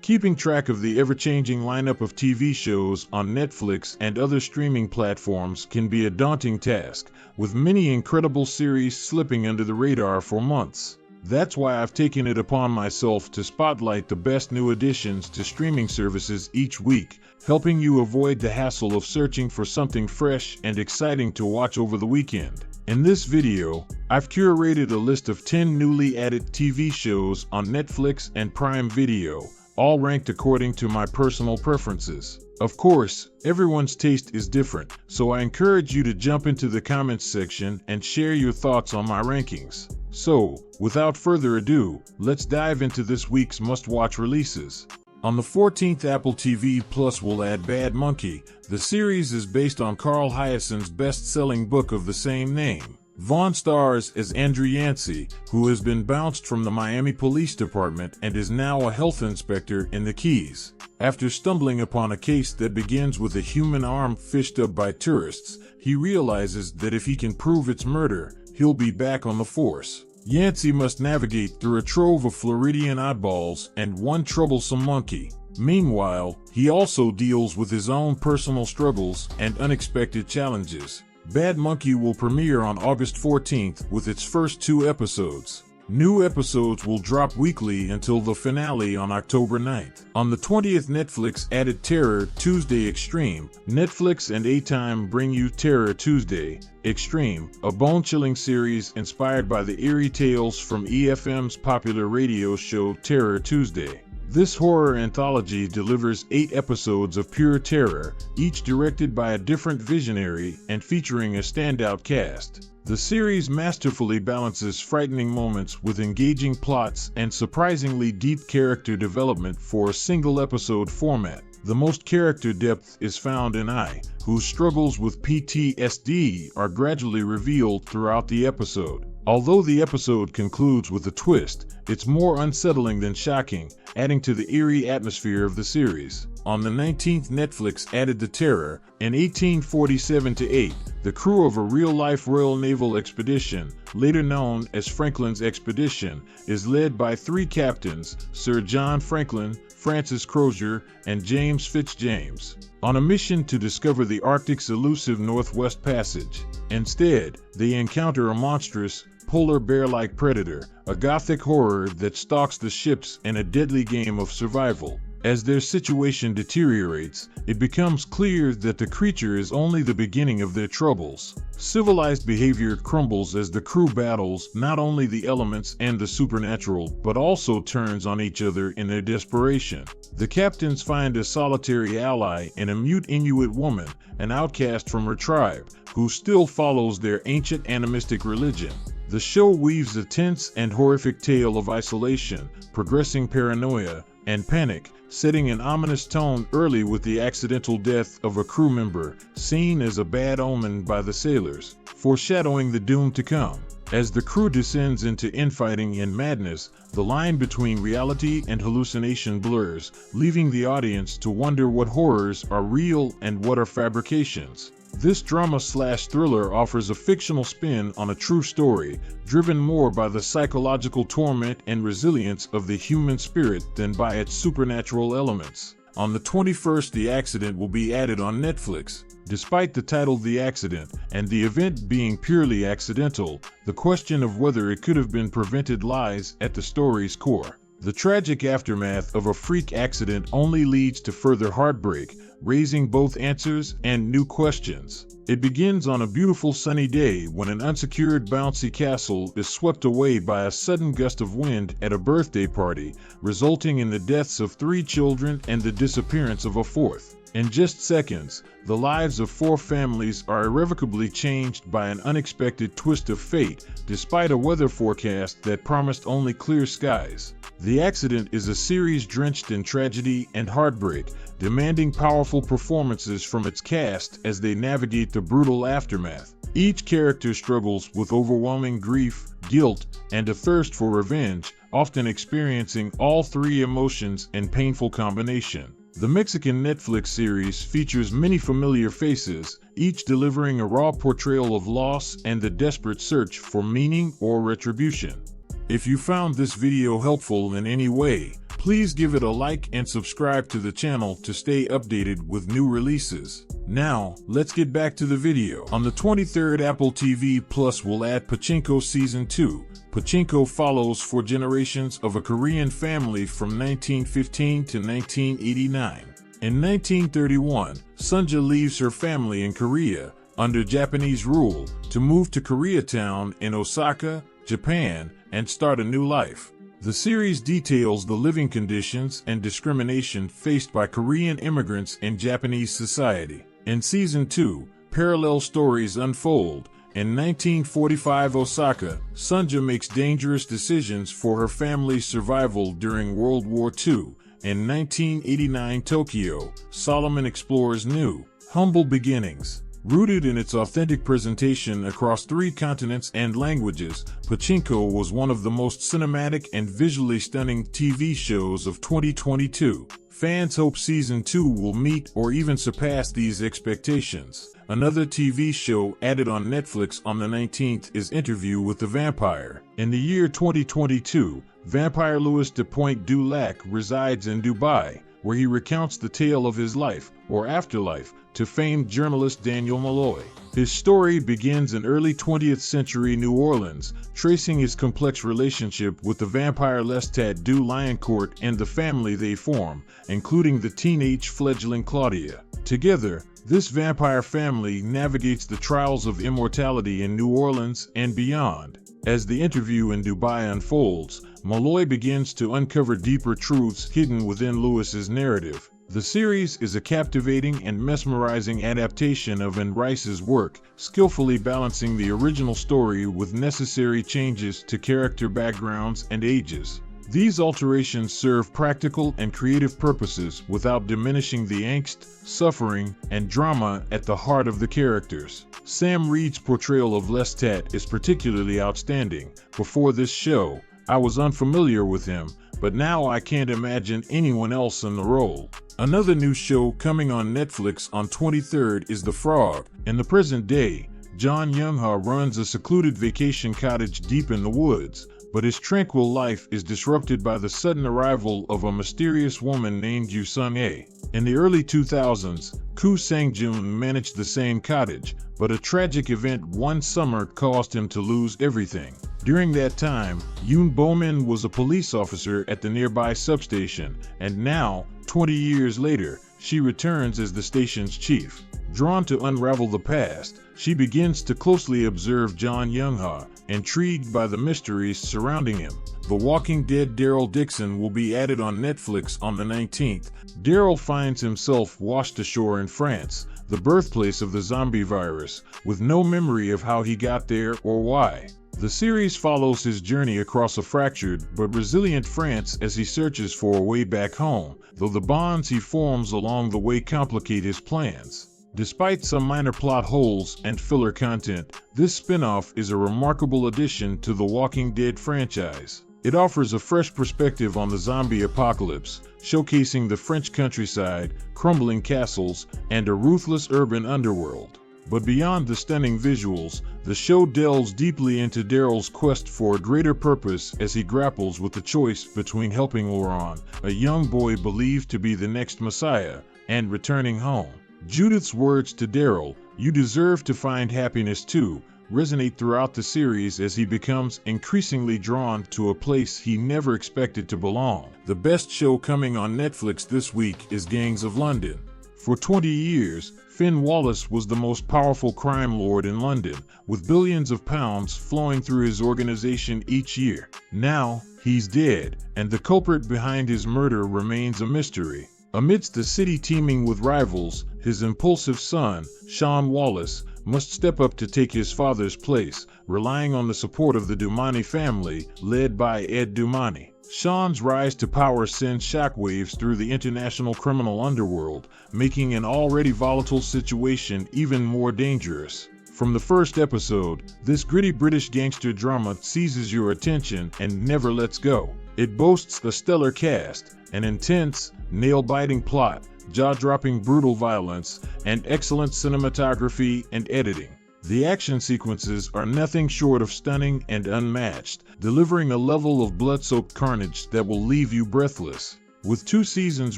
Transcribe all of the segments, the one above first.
Keeping track of the ever-changing lineup of TV shows on Netflix and other streaming platforms can be a daunting task, with many incredible series slipping under the radar for months. That's why I've taken it upon myself to spotlight the best new additions to streaming services each week, helping you avoid the hassle of searching for something fresh and exciting to watch over the weekend. In this video, I've curated a list of 10 newly added TV shows on Netflix and Prime Video, all ranked according to my personal preferences. Of course, everyone's taste is different, so I encourage you to jump into the comments section and share your thoughts on my rankings. So, without further ado, let's dive into this week's must-watch releases. On the 14th, Apple TV Plus will add Bad Monkey. The series is based on Carl Hiaasen's best-selling book of the same name. Vaughn stars as Andrew Yancey, who has been bounced from the Miami Police Department and is now a health inspector in the Keys. After stumbling upon a case that begins with a human arm fished up by tourists, he realizes that if he can prove it's murder, he'll be back on the force. Yancey must navigate through a trove of Floridian oddballs and one troublesome monkey. Meanwhile, he also deals with his own personal struggles and unexpected challenges. Bad Monkey will premiere on August 14th with its first 2 episodes. New episodes will drop weekly until the finale on October 9th. On the 20th, Netflix added Terror Tuesday Extreme. Netflix and A-Time bring you Terror Tuesday Extreme, a bone-chilling series inspired by the eerie tales from EFM's popular radio show Terror Tuesday. This horror anthology delivers 8 episodes of pure terror, each directed by a different visionary and featuring a standout cast. The series masterfully balances frightening moments with engaging plots and surprisingly deep character development for a single-episode format. The most character depth is found in I, whose struggles with PTSD are gradually revealed throughout the episode. Although the episode concludes with a twist, it's more unsettling than shocking, adding to the eerie atmosphere of the series. On the 19th, Netflix added The Terror. In 1847-8, the crew of a real-life Royal Naval expedition, later known as Franklin's Expedition, is led by 3 captains, Sir John Franklin, Francis Crozier, and James Fitzjames, on a mission to discover the Arctic's elusive Northwest Passage. Instead, they encounter a monstrous, polar bear-like predator, a gothic horror that stalks the ships in a deadly game of survival. As their situation deteriorates, it becomes clear that the creature is only the beginning of their troubles. Civilized behavior crumbles as the crew battles not only the elements and the supernatural, but also turns on each other in their desperation. The captains find a solitary ally in a mute Inuit woman, an outcast from her tribe, who still follows their ancient animistic religion. The show weaves a tense and horrific tale of isolation, progressing paranoia, and panic, setting an ominous tone early with the accidental death of a crew member, seen as a bad omen by the sailors, foreshadowing the doom to come. As the crew descends into infighting and madness, the line between reality and hallucination blurs, leaving the audience to wonder what horrors are real and what are fabrications. This drama/thriller offers a fictional spin on a true story, driven more by the psychological torment and resilience of the human spirit than by its supernatural elements. On the 21st, The Accident will be added on Netflix. Despite the title The Accident, and the event being purely accidental, the question of whether it could have been prevented lies at the story's core. The tragic aftermath of a freak accident only leads to further heartbreak, raising both answers and new questions. It begins on a beautiful sunny day when an unsecured bouncy castle is swept away by a sudden gust of wind at a birthday party, resulting in the deaths of 3 children and the disappearance of a 4th. In just seconds, the lives of 4 families are irrevocably changed by an unexpected twist of fate, despite a weather forecast that promised only clear skies. The Accident is a series drenched in tragedy and heartbreak, demanding powerful performances from its cast as they navigate the brutal aftermath. Each character struggles with overwhelming grief, guilt, and a thirst for revenge, often experiencing all 3 emotions in painful combination. The Mexican Netflix series features many familiar faces, each delivering a raw portrayal of loss and the desperate search for meaning or retribution. If you found this video helpful in any way, Please give it a like and subscribe to the channel to stay updated with new releases. Now, let's get back to the video. On the 23rd, Apple TV Plus will add Pachinko Season 2. Pachinko follows 4 generations of a Korean family from 1915 to 1989. In 1931, Sunja leaves her family in Korea under Japanese rule to move to Koreatown in Osaka, Japan, and start a new life. The series details the living conditions and discrimination faced by Korean immigrants in Japanese society. In Season 2, parallel stories unfold. In 1945 Osaka, Sunja makes dangerous decisions for her family's survival during World War II. In 1989 Tokyo, Solomon explores new, humble beginnings. Rooted in its authentic presentation across 3 continents and languages, Pachinko was one of the most cinematic and visually stunning TV shows of 2022. Fans hope Season 2 will meet or even surpass these expectations. Another TV show added on Netflix on the 19th is Interview with the Vampire. In the year 2022, vampire Louis de Pointe du Lac resides in Dubai, where he recounts the tale of his life, or afterlife, to famed journalist Daniel Malloy. His story begins in early 20th century New Orleans, tracing his complex relationship with the vampire Lestat du Lioncourt and the family they form, including the teenage fledgling Claudia. Together, this vampire family navigates the trials of immortality in New Orleans and beyond. As the interview in Dubai unfolds, Malloy begins to uncover deeper truths hidden within Lewis's narrative. The series is a captivating and mesmerizing adaptation of Anne Rice's work, skillfully balancing the original story with necessary changes to character backgrounds and ages. These alterations serve practical and creative purposes without diminishing the angst, suffering, and drama at the heart of the characters. Sam Reed's portrayal of Lestat is particularly outstanding. Before this show, I was unfamiliar with him, but now I can't imagine anyone else in the role. Another new show coming on Netflix on 23rd is The Frog. In the present day, John Young-ha runs a secluded vacation cottage deep in the woods, but his tranquil life is disrupted by the sudden arrival of a mysterious woman named Yoo Sung-ae. In the early 2000s, Koo Sang-joon managed the same cottage, but a tragic event one summer caused him to lose everything. During that time, Yoon Bo-min was a police officer at the nearby substation, and now, 20 years later, she returns as the station's chief. Drawn to unravel the past, she begins to closely observe John Young-ha, intrigued by the mysteries surrounding him. The Walking Dead Daryl Dixon will be added on Netflix on the 19th. Daryl finds himself washed ashore in France, the birthplace of the zombie virus, with no memory of how he got there or why. The series follows his journey across a fractured but resilient France as he searches for a way back home, though the bonds he forms along the way complicate his plans. Despite some minor plot holes and filler content, this spin-off is a remarkable addition to the Walking Dead franchise. It offers a fresh perspective on the zombie apocalypse, showcasing the French countryside, crumbling castles, and a ruthless urban underworld. But beyond the stunning visuals, the show delves deeply into Daryl's quest for a greater purpose as he grapples with the choice between helping Laurent, a young boy believed to be the next Messiah, and returning home. Judith's words to Daryl, "You deserve to find happiness too," resonate throughout the series as he becomes increasingly drawn to a place he never expected to belong. The best show coming on Netflix this week is Gangs of London. For 20 years, Finn Wallace was the most powerful crime lord in London, with billions of pounds flowing through his organization each year. Now, he's dead, and the culprit behind his murder remains a mystery. Amidst a city teeming with rivals, his impulsive son, Sean Wallace, must step up to take his father's place, relying on the support of the Dumani family, led by Ed Dumani. Sean's rise to power sends shockwaves through the international criminal underworld, making an already volatile situation even more dangerous. From the first episode, this gritty British gangster drama seizes your attention and never lets go. It boasts a stellar cast, an intense, nail-biting plot, jaw-dropping brutal violence, and excellent cinematography and editing. The action sequences are nothing short of stunning and unmatched, delivering a level of blood-soaked carnage that will leave you breathless. With 2 seasons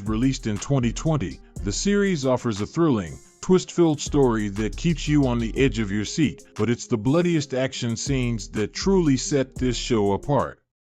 released in 2020, the series offers a thrilling, twist-filled story that keeps you on the edge of your seat, but it's the bloodiest action scenes that truly set this show apart.